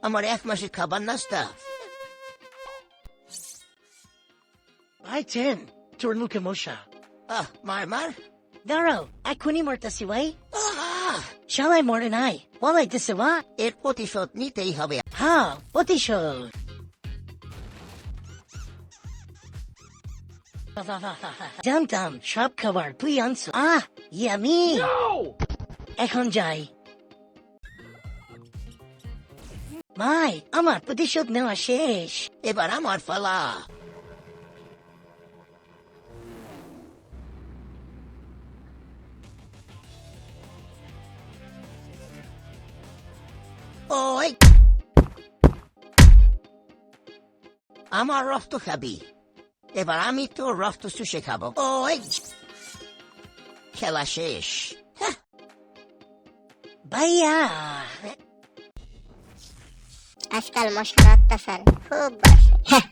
আমার 1 মাসের খাবার নাস্তা। ভাই চেন তোর মুখে মশা। মার। দাঁড়াও, এখনই মরতেছি ভাই। আহ! শালাই মরে নাই, বলাইতেছে বা। এর প্রতিশোধ নিতেই হবে। হ্যাঁ, প্রতিশোধ। জানতাম সব খাবার তুই আনছো। ইয়ামি। এখন যাই। ভাই, আমার প্রতিশোধ নেওয়া শেষ। এবার আমার পালা। ওই আমার রক্ত খাবি, এবার আমি তোর রক্ত চুষে খাবো। ওই খেলা শেষ। ভাইয়া, আজকাল মশার অত্যাচার খুব বাড়ছে।